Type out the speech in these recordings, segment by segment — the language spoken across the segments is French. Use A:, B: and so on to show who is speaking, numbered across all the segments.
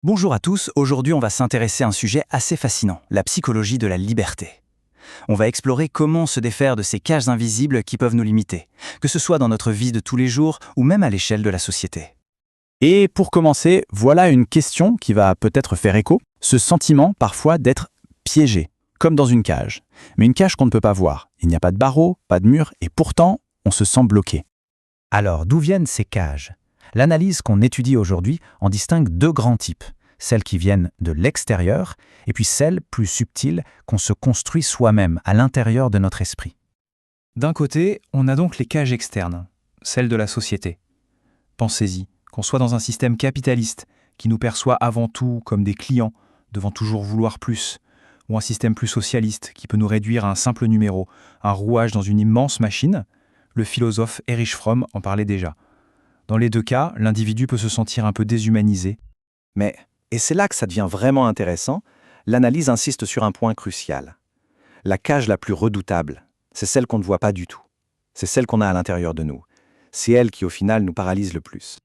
A: Bonjour à tous, aujourd'hui on va s'intéresser à un sujet assez fascinant, la psychologie de la liberté. On va explorer comment se défaire de ces cages invisibles qui peuvent nous limiter, que ce soit dans notre vie de tous les jours ou même à l'échelle de la société.
B: Et pour commencer, voilà une question qui va peut-être faire écho, ce sentiment parfois d'être piégé, comme dans une cage. Mais une cage qu'on ne peut pas voir. Il n'y a pas de barreaux, pas de mur, et pourtant, on se sent bloqué.
C: Alors, d'où viennent ces cages? L'analyse qu'on étudie aujourd'hui en distingue deux grands types, celles qui viennent de l'extérieur et puis celles plus subtiles qu'on se construit soi-même à l'intérieur de notre esprit.
D: D'un côté, on a donc les cages externes, celles de la société. Pensez-y, qu'on soit dans un système capitaliste qui nous perçoit avant tout comme des clients, devant toujours vouloir plus, ou un système plus socialiste qui peut nous réduire à un simple numéro, un rouage dans une immense machine, le philosophe Erich Fromm en parlait déjà. Dans les deux cas, l'individu peut se sentir un peu déshumanisé.
E: Mais, et c'est là que ça devient vraiment intéressant, l'analyse insiste sur un point crucial. La cage la plus redoutable, c'est celle qu'on ne voit pas du tout. C'est celle qu'on a à l'intérieur de nous. C'est elle qui, au final, nous paralyse le plus.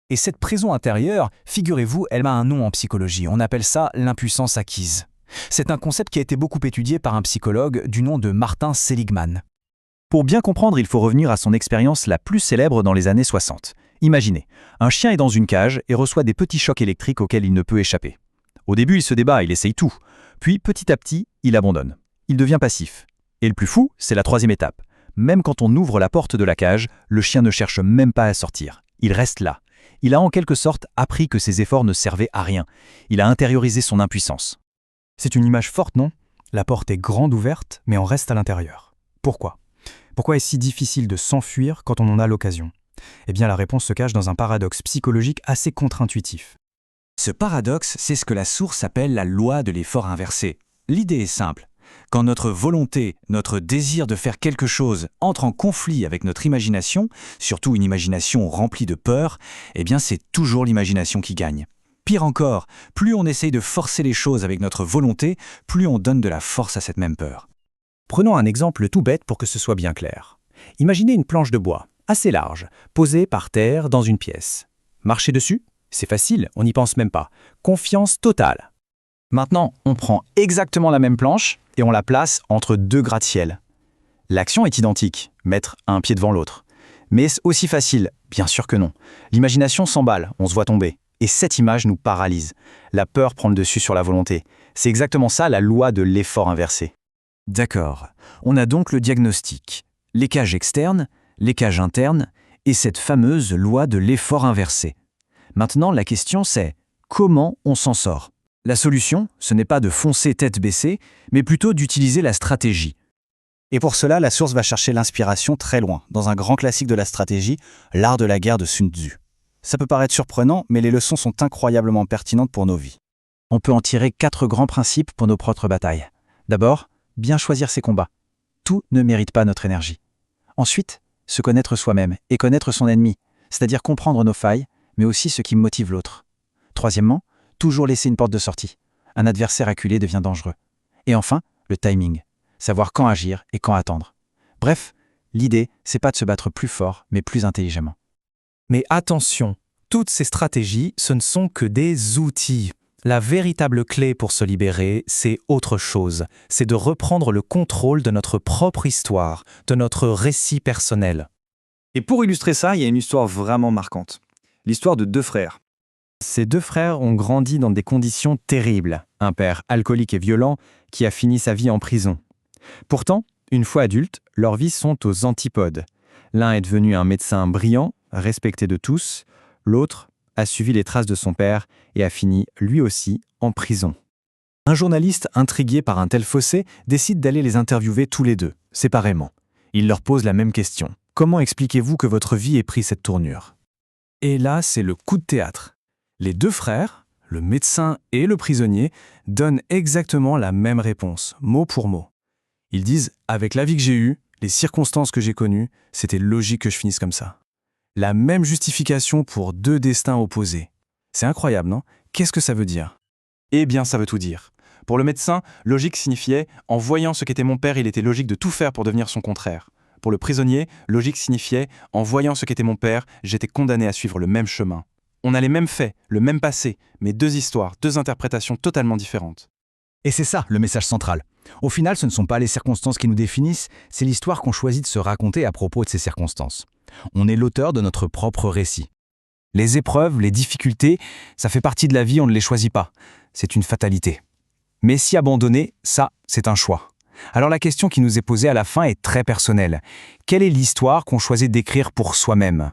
C: Et cette prison intérieure, figurez-vous, elle a un nom en psychologie. On appelle ça l'impuissance acquise. C'est un concept qui a été beaucoup étudié par un psychologue du nom de Martin Seligman.
A: Pour bien comprendre, il faut revenir à son expérience la plus célèbre dans les années 60. Imaginez, un chien est dans une cage et reçoit des petits chocs électriques auxquels il ne peut échapper. Au début, il se débat, il essaye tout. Puis, petit à petit, il abandonne. Il devient passif. Et le plus fou, c'est la troisième étape. Même quand on ouvre la porte de la cage, le chien ne cherche même pas à sortir. Il reste là. Il a en quelque sorte appris que ses efforts ne servaient à rien. Il a intériorisé son impuissance.
D: C'est une image forte, non? La porte est grande ouverte, mais on reste à l'intérieur. Pourquoi? Pourquoi est-ce si difficile de s'enfuir quand on en a l'occasion? Eh bien, la réponse se cache dans un paradoxe psychologique assez contre-intuitif.
A: Ce paradoxe, c'est ce que la source appelle la loi de l'effort inversé. L'idée est simple. Quand notre volonté, notre désir de faire quelque chose entre en conflit avec notre imagination, surtout une imagination remplie de peur, eh bien c'est toujours l'imagination qui gagne. Pire encore, plus on essaye de forcer les choses avec notre volonté, plus on donne de la force à cette même peur.
C: Prenons un exemple tout bête pour que ce soit bien clair. Imaginez une planche de bois, assez large, posée par terre dans une pièce. Marcher dessus? C'est facile, on n'y pense même pas. Confiance totale. Maintenant, on prend exactement la même planche et on la place entre deux gratte-ciel. L'action est identique, mettre un pied devant l'autre. Mais est-ce aussi facile? Bien sûr que non. L'imagination s'emballe, on se voit tomber. Et cette image nous paralyse. La peur prend le dessus sur la volonté. C'est exactement ça la loi de l'effort inversé.
A: D'accord, on a donc le diagnostic, les cages externes, les cages internes et cette fameuse loi de l'effort inversé. Maintenant, la question c'est comment on s'en sort? La solution, ce n'est pas de foncer tête baissée, mais plutôt d'utiliser la stratégie.
B: Et pour cela, la source va chercher l'inspiration très loin, dans un grand classique de la stratégie, l'art de la guerre de Sun Tzu. Ça peut paraître surprenant, mais les leçons sont incroyablement pertinentes pour nos vies.
C: On peut en tirer 4 grands principes pour nos propres batailles. D'abord, bien choisir ses combats. Tout ne mérite pas notre énergie. Ensuite, se connaître soi-même et connaître son ennemi, c'est-à-dire comprendre nos failles, mais aussi ce qui motive l'autre. Troisièmement, toujours laisser une porte de sortie. Un adversaire acculé devient dangereux. Et enfin, le timing. Savoir quand agir et quand attendre. Bref, l'idée, c'est pas de se battre plus fort, mais plus intelligemment.
D: Mais attention, toutes ces stratégies, ce ne sont que des outils. La véritable clé pour se libérer, c'est autre chose. C'est de reprendre le contrôle de notre propre histoire, de notre récit personnel.
F: Et pour illustrer ça, il y a une histoire vraiment marquante. L'histoire de deux frères.
D: Ces deux frères ont grandi dans des conditions terribles. Un père alcoolique et violent qui a fini sa vie en prison. Pourtant, une fois adultes, leurs vies sont aux antipodes. L'un est devenu un médecin brillant, respecté de tous. L'autre a suivi les traces de son père et a fini, lui aussi, en prison. Un journaliste intrigué par un tel fossé décide d'aller les interviewer tous les deux, séparément. Il leur pose la même question. Comment expliquez-vous que votre vie ait pris cette tournure? Et là, c'est le coup de théâtre. Les deux frères, le médecin et le prisonnier, donnent exactement la même réponse, mot pour mot. Ils disent « Avec la vie que j'ai eue, les circonstances que j'ai connues, c'était logique que je finisse comme ça. » La même justification pour deux destins opposés. C'est incroyable, non? Qu'est-ce que ça veut dire? Eh bien, ça veut tout dire. Pour le médecin, logique signifiait « En voyant ce qu'était mon père, il était logique de tout faire pour devenir son contraire. » Pour le prisonnier, logique signifiait « En voyant ce qu'était mon père, j'étais condamné à suivre le même chemin. »
B: On a les mêmes faits, le même passé, mais deux histoires, deux interprétations totalement différentes.
A: Et c'est ça, le message central. Au final, ce ne sont pas les circonstances qui nous définissent, c'est l'histoire qu'on choisit de se raconter à propos de ces circonstances. On est l'auteur de notre propre récit. Les épreuves, les difficultés, ça fait partie de la vie, on ne les choisit pas. C'est une fatalité. Mais si abandonner, ça, c'est un choix. Alors la question qui nous est posée à la fin est très personnelle. Quelle est l'histoire qu'on choisit d'écrire pour soi-même ?